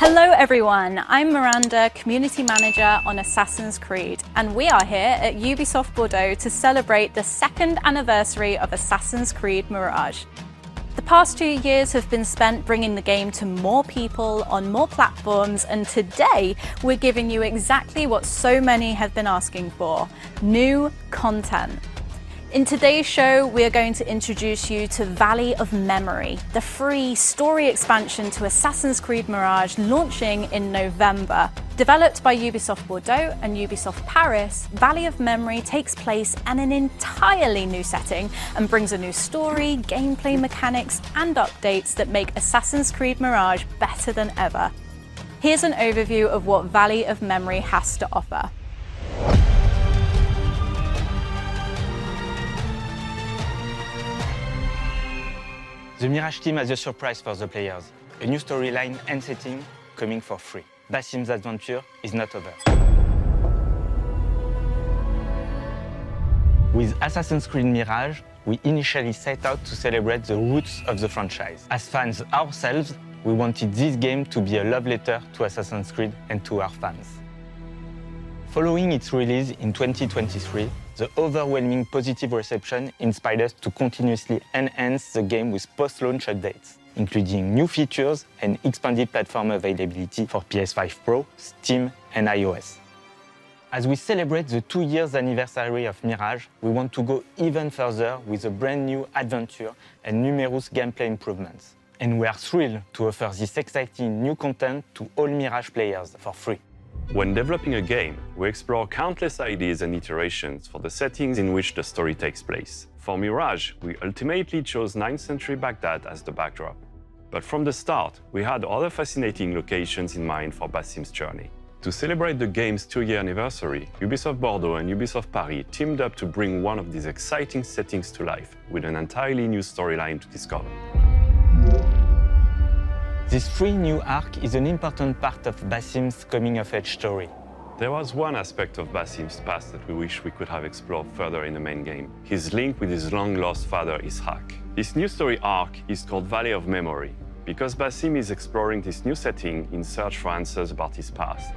Hello everyone, I'm Miranda, Community Manager on Assassin's Creed, and we are here at Ubisoft Bordeaux to celebrate the 2nd anniversary of Assassin's Creed Mirage. The past 2 years have been spent bringing the game to more people on more platforms, and today we're giving you exactly what so many have been asking for: new content. In today's show, we are going to introduce you to Valley of Memory, the free story expansion to Assassin's Creed Mirage launching in November. Developed by Ubisoft Bordeaux and Ubisoft Paris, Valley of Memory takes place in an entirely new setting and brings a new story, gameplay mechanics, and updates that make Assassin's Creed Mirage better than ever. Here's an overview of what Valley of Memory has to offer. The Mirage team has a surprise for the players, a new storyline and setting coming for free. Basim's adventure is not over. With Assassin's Creed Mirage, we initially set out to celebrate the roots of the franchise. As fans ourselves, we wanted this game to be a love letter to Assassin's Creed and to our fans. Following its release in 2023, the overwhelming positive reception inspired us to continuously enhance the game with post-launch updates, including new features and expanded platform availability for PS5 Pro, Steam, and iOS. As we celebrate the 2 years anniversary of Mirage, we want to go even further with a brand new adventure and numerous gameplay improvements. And we are thrilled to offer this exciting new content to all Mirage players for free. When developing a game, we explore countless ideas and iterations for the settings in which the story takes place. For Mirage, we ultimately chose 9th century Baghdad as the backdrop. But from the start, we had other fascinating locations in mind for Basim's journey. To celebrate the game's 2-year anniversary, Ubisoft Bordeaux and Ubisoft Paris teamed up to bring one of these exciting settings to life with an entirely new storyline to discover. This free new arc is an important part of Basim's coming-of-age story. There was one aspect of Basim's past that we wish we could have explored further in the main game: his link with his long-lost father Ishaq. This new story arc is called Valley of Memory, because Basim is exploring this new setting in search for answers about his past.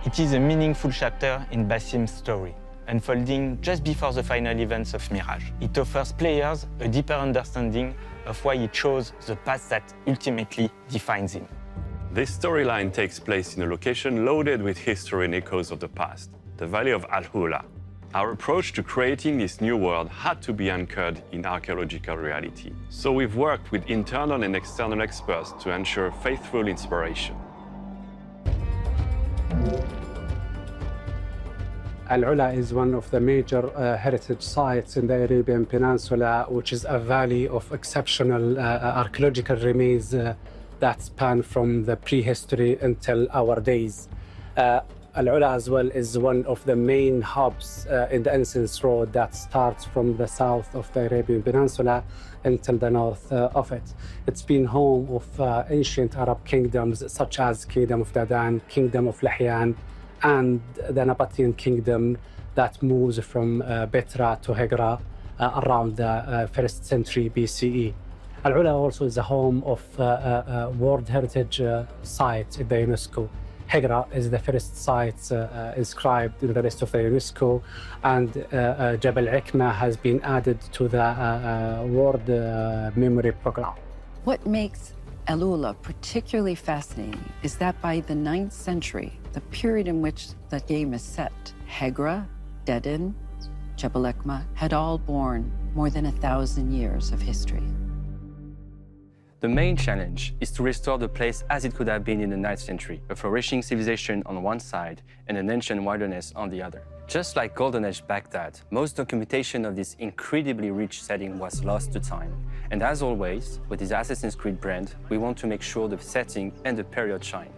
It is a meaningful chapter in Basim's story, unfolding just before the final events of Mirage. It offers players a deeper understanding of why he chose the path that ultimately defines him. This storyline takes place in a location loaded with history and echoes of the past, the Valley of Al-Hula. Our approach to creating this new world had to be anchored in archaeological reality, so we've worked with internal and external experts to ensure faithful inspiration. Al-Ula is one of the major heritage sites in the Arabian Peninsula, which is a valley of exceptional archaeological remains that span from the prehistory until our days. Al-Ula as well is one of the main hubs in the Incense Road that starts from the south of the Arabian Peninsula until the north of it. It's been home of ancient Arab kingdoms such as Kingdom of Dadan, Kingdom of Lahyan, and the Nabatean kingdom that moves from Petra to Hegra around the 1st century BCE. Al-Ula also is the home of World Heritage Site in the UNESCO. Hegra is the first site inscribed in the list of the UNESCO, and Jabal Ikma has been added to the World Memory Program. What makes Al-Ula particularly fascinating is that by the 9th century, the period in which the game is set, Hegra, Dedan, Jabal Ikma had all borne more than 1,000 years of history. The main challenge is to restore the place as it could have been in the 9th century, a flourishing civilization on one side and an ancient wilderness on the other. Just like Golden Age Baghdad, most documentation of this incredibly rich setting was lost to time. And as always, with this Assassin's Creed brand, we want to make sure the setting and the period shine.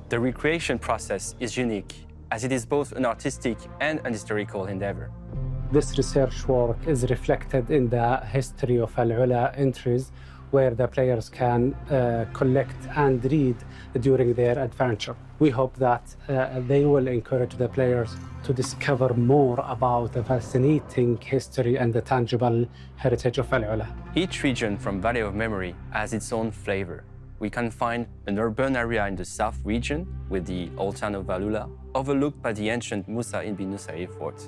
The recreation process is unique, as it is both an artistic and an historical endeavor. This research work is reflected in the history of Al-Ula entries, where the players can collect and read during their adventure. We hope that they will encourage the players to discover more about the fascinating history and the tangible heritage of Al-Ula. Each region from Valley of Memory has its own flavor, we can find an urban area in the south region with the old town of Valhalla, overlooked by the ancient Musa Ibn Ishaq fort.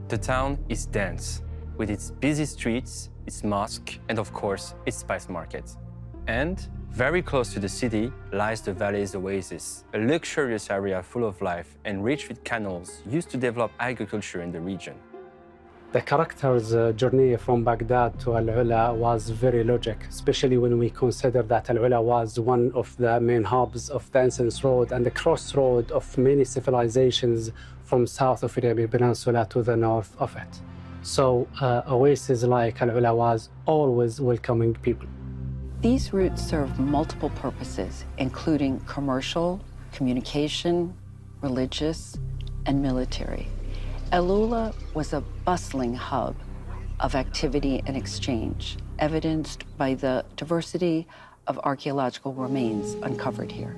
The town is dense, with its busy streets, its mosque, and of course, its spice market. And very close to the city lies the valley's oasis, a luxurious area full of life and rich with canals used to develop agriculture in the region. The character's journey from Baghdad to Al-Ula was very logic, especially when we consider that Al-Ula was one of the main hubs of the Incense Road and the crossroad of many civilizations from south of Arabian Peninsula to the north of it. So oases like Al-Ula was always welcoming people. These routes serve multiple purposes, including commercial, communication, religious, and military. Al-Ula was a bustling hub of activity and exchange, evidenced by the diversity of archaeological remains uncovered here.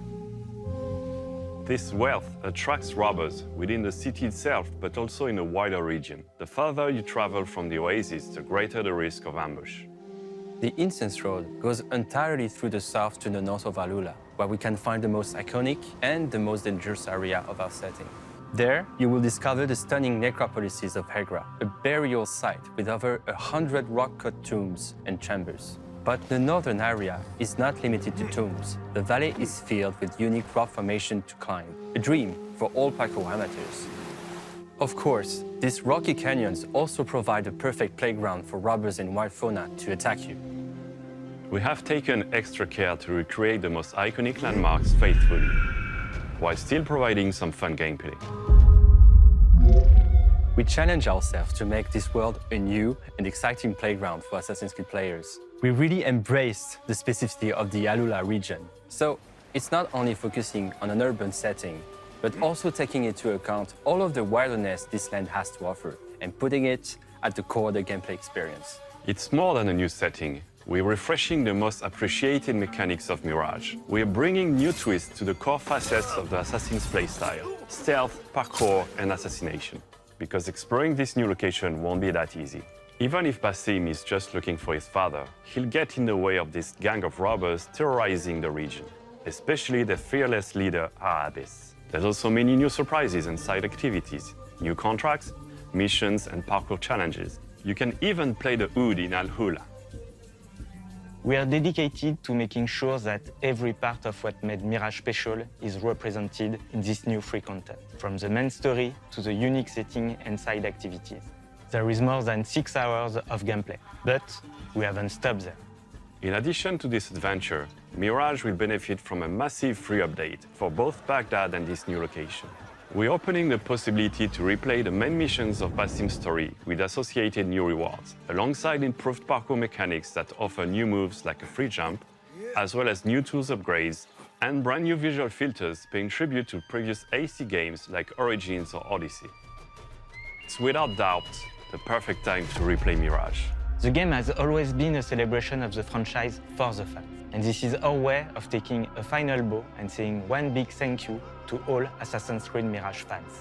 This wealth attracts robbers within the city itself, but also in a wider region. The further you travel from the oasis, the greater the risk of ambush. The Incense Road goes entirely through the south to the north of Al-Ula, where we can find the most iconic and the most dangerous area of our setting. There, you will discover the stunning necropolises of Hegra, a burial site with over 100 rock-cut tombs and chambers. But the northern area is not limited to tombs. The valley is filled with unique rock formation to climb, a dream for all parkour amateurs. Of course, these rocky canyons also provide a perfect playground for robbers and wild fauna to attack you. We have taken extra care to recreate the most iconic landmarks faithfully, while still providing some fun gameplay. We challenge ourselves to make this world a new and exciting playground for Assassin's Creed players. We really embraced the specificity of the Al-Ula region. So it's not only focusing on an urban setting, but also taking into account all of the wilderness this land has to offer and putting it at the core of the gameplay experience. It's more than a new setting. We're refreshing the most appreciated mechanics of Mirage. We're bringing new twists to the core facets of the Assassin's playstyle: stealth, parkour, and assassination. Because exploring this new location won't be that easy. Even if Basim is just looking for his father, he'll get in the way of this gang of robbers terrorizing the region, especially the fearless leader, Arabis. There's also many new surprises and side activities, new contracts, missions, and parkour challenges. You can even play the Oud in Al-Ula. We are dedicated to making sure that every part of what made Mirage special is represented in this new free content, from the main story to the unique setting and side activities. There is more than 6 hours of gameplay, but we haven't stopped there. In addition to this adventure, Mirage will benefit from a massive free update for both Baghdad and this new location. We're opening the possibility to replay the main missions of Basim's story with associated new rewards, alongside improved parkour mechanics that offer new moves like a free jump, as well as new tools upgrades, and brand new visual filters paying tribute to previous AC games like Origins or Odyssey. It's without doubt the perfect time to replay Mirage. The game has always been a celebration of the franchise for the fans, and this is our way of taking a final bow and saying one big thank you to all Assassin's Creed Mirage fans.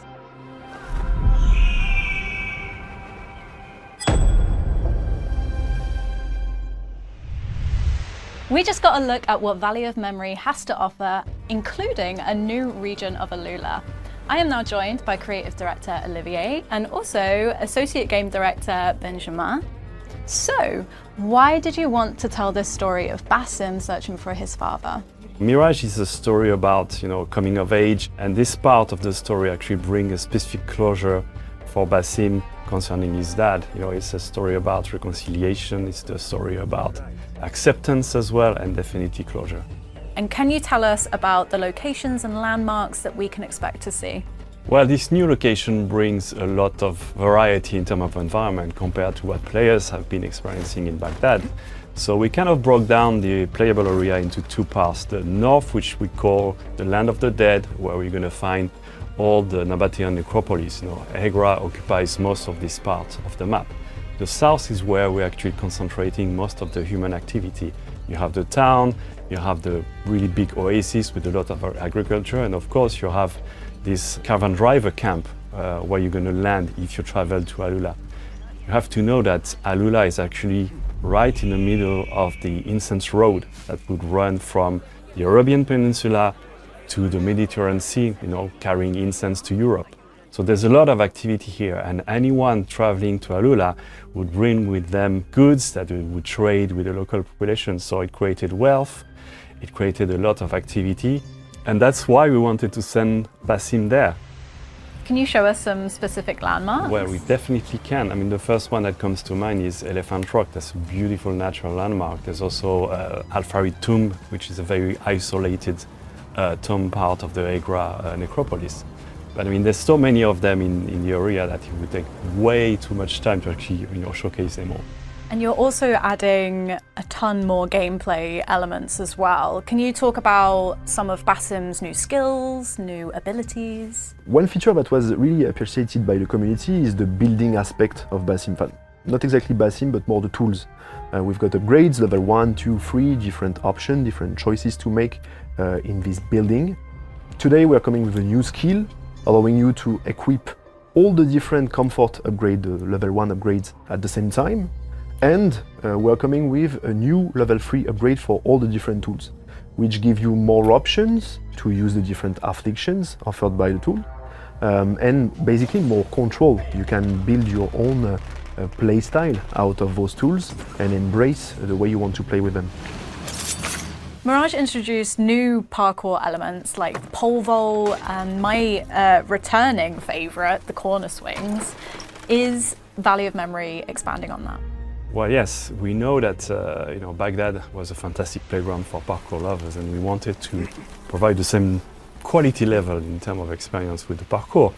We just got a look at what Valley of Memory has to offer, including a new region of Al-Ula. I am now joined by Creative Director Olivier and also Associate Game Director Benjamin. So, why did you want to tell this story of Basim searching for his father? Mirage is a story about, coming of age, and this part of the story actually brings a specific closure for Basim concerning his dad. It's a story about reconciliation, it's a story about acceptance as well, and definitely closure. And can you tell us about the locations and landmarks that we can expect to see? Well, this new location brings a lot of variety in terms of environment compared to what players have been experiencing in Baghdad. So we kind of broke down the playable area into 2 parts. The north, which we call the Land of the Dead, where we're going to find all the Nabatean necropolis. Hegra occupies most of this part of the map. The south is where we're actually concentrating most of the human activity. You have the town, you have the really big oasis with a lot of agriculture, and of course you have this caravan driver camp where you're going to land if you travel to Al-Ula. You have to know that Al-Ula is actually right in the middle of the Incense Road that would run from the Arabian Peninsula to the Mediterranean Sea, carrying incense to Europe. So there's a lot of activity here, and anyone traveling to Alula would bring with them goods that they would trade with the local population. So it created wealth, it created a lot of activity, and that's why we wanted to send Basim there. Can you show us some specific landmarks? Well, we definitely can. I mean, the first one that comes to mind is Elephant Rock. That's a beautiful natural landmark. There's also Al-Farid Tomb, which is a very isolated tomb part of the Agra necropolis. But I mean, there's so many of them in the area that it would take way too much time to actually showcase them all. And you're also adding a ton more gameplay elements as well. Can you talk about some of Basim's new skills, new abilities? One feature that was really appreciated by the community is the building aspect of Basim. Not exactly Basim, but more the tools. We've got upgrades, level 1, 2, 3, different options, different choices to make in this building. Today we are coming with a new skill, allowing you to equip all the different comfort upgrade, level 1 upgrades at the same time. And we're coming with a new level 3 upgrade for all the different tools, which give you more options to use the different afflictions offered by the tool, and basically more control. You can build your own play style out of those tools and embrace the way you want to play with them. Mirage introduced new parkour elements like the pole vault and my returning favourite, the corner swings. Is Valley of Memory expanding on that? Well, yes, we know that Baghdad was a fantastic playground for parkour lovers, and we wanted to provide the same quality level in terms of experience with the parkour.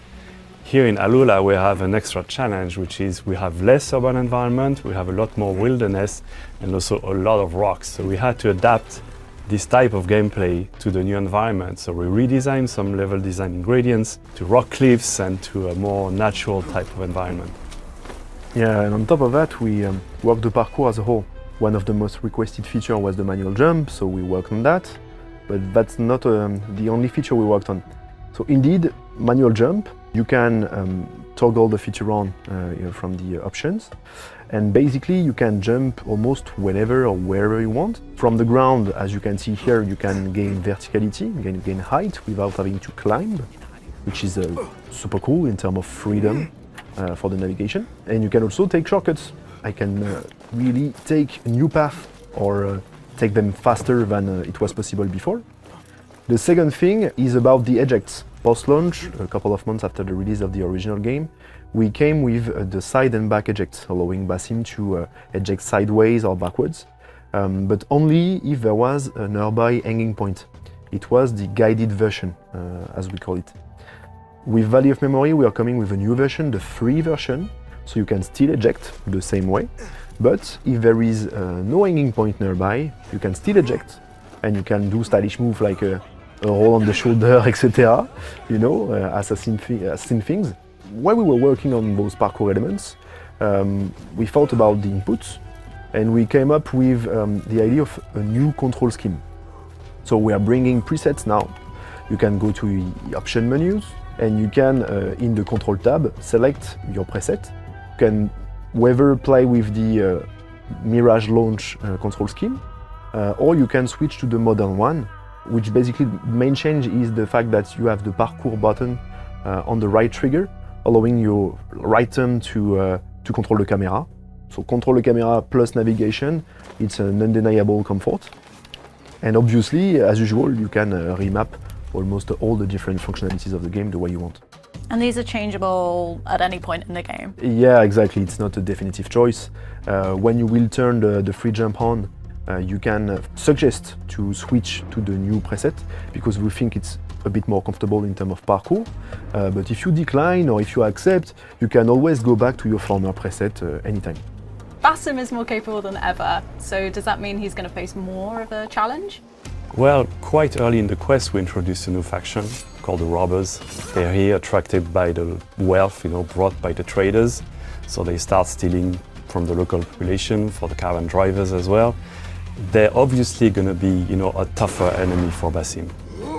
Here in Alula, we have an extra challenge, which is we have less urban environment, we have a lot more wilderness, and also a lot of rocks. So we had to adapt this type of gameplay to the new environment. So we redesigned some level design ingredients to rock cliffs and to a more natural type of environment. Yeah, and on top of that, we worked the parkour as a whole. One of the most requested features was the manual jump, so we worked on that. But that's not the only feature we worked on. So indeed, manual jump, you can toggle the feature on from the options. And basically, you can jump almost whenever or wherever you want. From the ground, as you can see here, you can gain verticality, gain height without having to climb, which is super cool in terms of freedom. For the navigation, and you can also take shortcuts. I can really take a new path or take them faster than it was possible before. The second thing is about the ejects. Post-launch, a couple of months after the release of the original game, we came with the side and back ejects, allowing Basim to eject sideways or backwards, but only if there was a nearby hanging point. It was the guided version, as we call it. With Valley of Memory, we are coming with a new version, the free version, so you can still eject the same way. But if there is no hanging point nearby, you can still eject, and you can do stylish moves like a roll on the shoulder, etc. Assassin things. While we were working on those parkour elements, we thought about the inputs, and we came up with the idea of a new control scheme. So we are bringing presets now. You can go to the option menus, and you can, in the control tab, select your preset. You can whether play with the Mirage launch control scheme, or you can switch to the modern one, which basically the main change is the fact that you have the parkour button on the right trigger, allowing your right thumb to control the camera. So control the camera plus navigation, it's an undeniable comfort. And obviously, as usual, you can remap almost all the different functionalities of the game the way you want. And these are changeable at any point in the game? Yeah, exactly. It's not a definitive choice. When you will turn the free jump on, you can suggest to switch to the new preset because we think it's a bit more comfortable in terms of parkour. But if you decline or if you accept, you can always go back to your former preset anytime. Basim is more capable than ever, so does that mean he's going to face more of a challenge? Well, quite early in the quest, we introduced a new faction called the Robbers. They're here attracted by the wealth, brought by the traders. So they start stealing from the local population, for the caravan drivers as well. They're obviously going to be, a tougher enemy for Basim.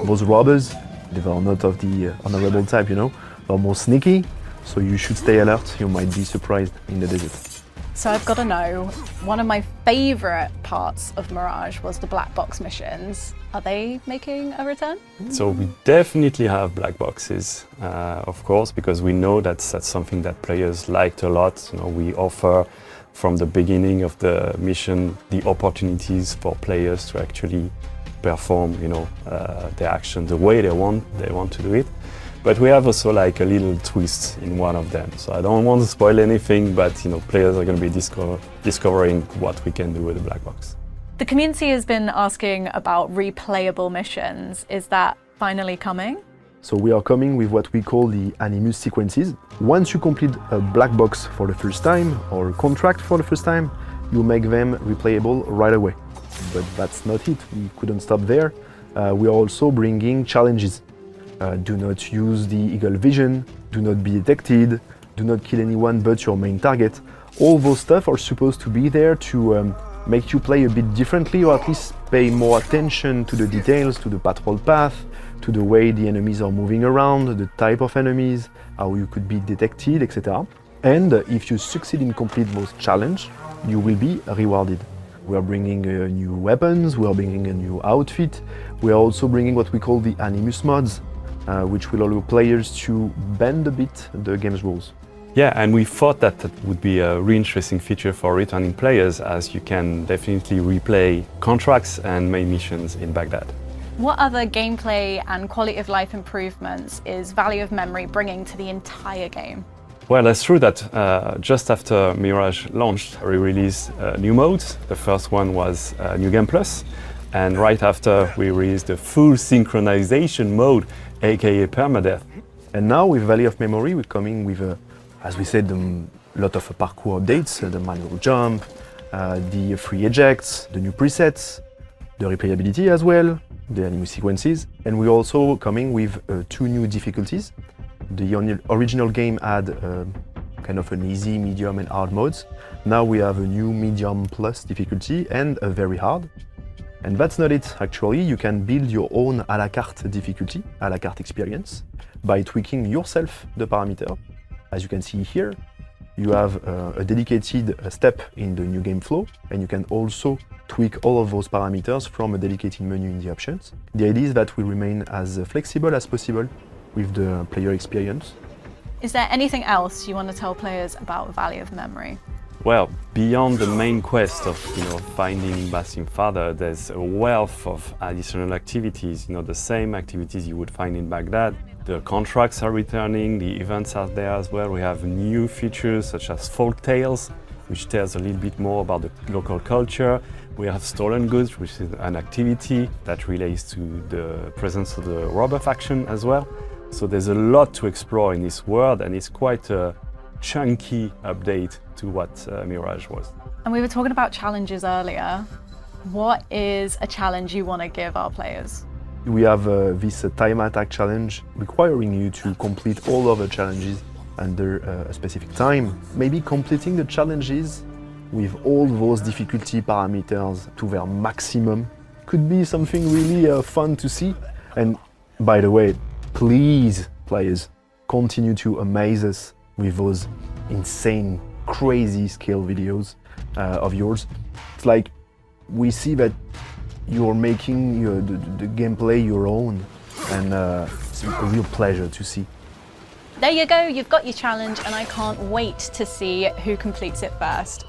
Those robbers, they are not of the honorable type, they're more sneaky. So you should stay alert. You might be surprised in the desert. So I've got to know, one of my favourite parts of Mirage was the black box missions. Are they making a return? So we definitely have black boxes, of course, because we know that's something that players liked a lot. You know, we offer from the beginning of the mission the opportunities for players to actually perform, you know, their action the way they want to do it. But we have also like a little twist in one of them. So I don't want to spoil anything, but you know, players are going to be discovering what we can do with the black box. The community has been asking about replayable missions. Is that finally coming? So we are coming with what we call the animus sequences. Once you complete a black box for the first time or a contract for the first time, you make them replayable right away. But that's not it. We couldn't stop there. We are also bringing challenges. Do not use the eagle vision, do not be detected, do not kill anyone but your main target. All those stuff are supposed to be there to make you play a bit differently, or at least pay more attention to the details, to the patrol path, to the way the enemies are moving around, the type of enemies, how you could be detected, etc. And if you succeed in complete those challenges, you will be rewarded. We are bringing new weapons, we are bringing a new outfit, we are also bringing what we call the animus mods, which will allow players to bend a bit the game's rules. Yeah, and we thought that would be a really interesting feature for returning players, as you can definitely replay contracts and main missions in Baghdad. What other gameplay and quality of life improvements is Value of Memory bringing to the entire game? Well, it's true that just after Mirage launched, we released new modes. The first one was New Game Plus, and right after we released the full synchronization mode, aka permadeath. And now with Valley of Memory, we're coming with, as we said, a lot of parkour updates, the manual jump, the free ejects, the new presets, the replayability as well, the animus sequences. And we're also coming with 2 new difficulties. The original game had kind of an easy, medium and hard modes. Now we have a new medium plus difficulty and a very hard. And that's not it, actually. You can build your own à la carte difficulty, à la carte experience, by tweaking yourself the parameter. As you can see here, you have a dedicated step in the new game flow, and you can also tweak all of those parameters from a dedicated menu in the options. The idea is that we remain as flexible as possible with the player experience. Is there anything else you want to tell players about Value of Memory? Well, beyond the main quest of finding Basim's father, there's a wealth of additional activities. The same activities you would find in Baghdad. The contracts are returning, the events are there as well. We have new features such as folk tales, which tells a little bit more about the local culture. We have stolen goods, which is an activity that relates to the presence of the robber faction as well. So there's a lot to explore in this world, and it's quite a chunky update to what Mirage was. And we were talking about challenges earlier. What is a challenge you want to give our players? We have this time attack challenge requiring you to complete all of the challenges under a specific time. Maybe completing the challenges with all those difficulty parameters to their maximum could be something really fun to see. And by the way, please, players, continue to amaze us with those insane, crazy scale videos of yours. It's like we see that you're making the gameplay your own, and it's a real pleasure to see. There you go, you've got your challenge, and I can't wait to see who completes it first.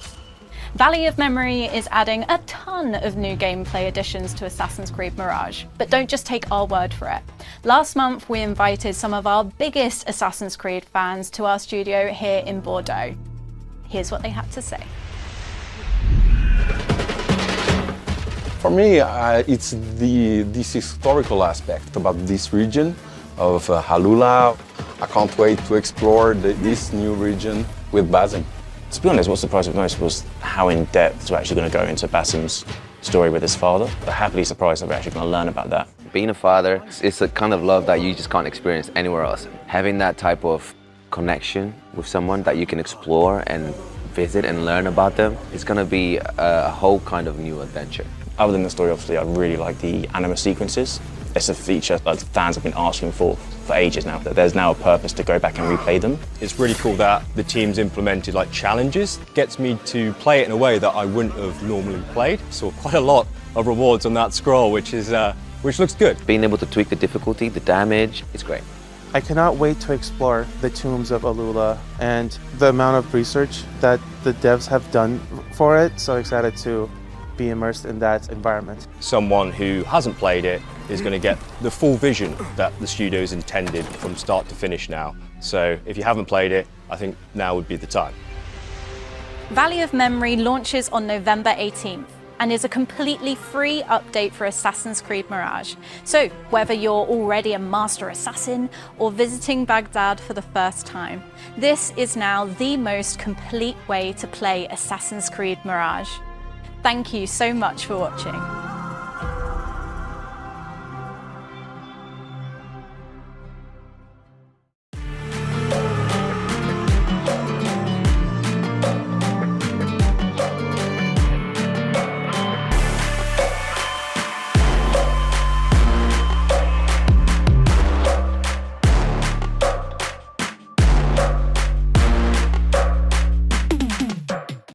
Valley of Memory is adding a ton of new gameplay additions to Assassin's Creed Mirage, but don't just take our word for it. Last month, we invited some of our biggest Assassin's Creed fans to our studio here in Bordeaux. Here's what they had to say. For me, it's this historical aspect about this region of Halula. I can't wait to explore this new region with Basim. To be honest, what surprised me most was how in depth we're actually going to go into Basim's story with his father. I'm happily surprised that we're actually going to learn about that. Being a father, it's a kind of love that you just can't experience anywhere else. Having that type of connection with someone that you can explore and visit and learn about them, it's going to be a whole kind of new adventure. Other than the story, obviously, I really like the anima sequences. It's a feature that fans have been asking for ages now, that there's now a purpose to go back and replay them. It's really cool that the team's implemented like challenges. Gets me to play it in a way that I wouldn't have normally played. Saw quite a lot of rewards on that scroll, which looks good. Being able to tweak the difficulty, the damage, it's great. I cannot wait to explore the tombs of Alula and the amount of research that the devs have done for it. So excited to be immersed in that environment. Someone who hasn't played it is going to get the full vision that the studio's intended from start to finish now. So if you haven't played it, I think now would be the time. Valley of Memory launches on November 18th and is a completely free update for Assassin's Creed Mirage. So whether you're already a master assassin or visiting Baghdad for the first time, this is now the most complete way to play Assassin's Creed Mirage. Thank you so much for watching.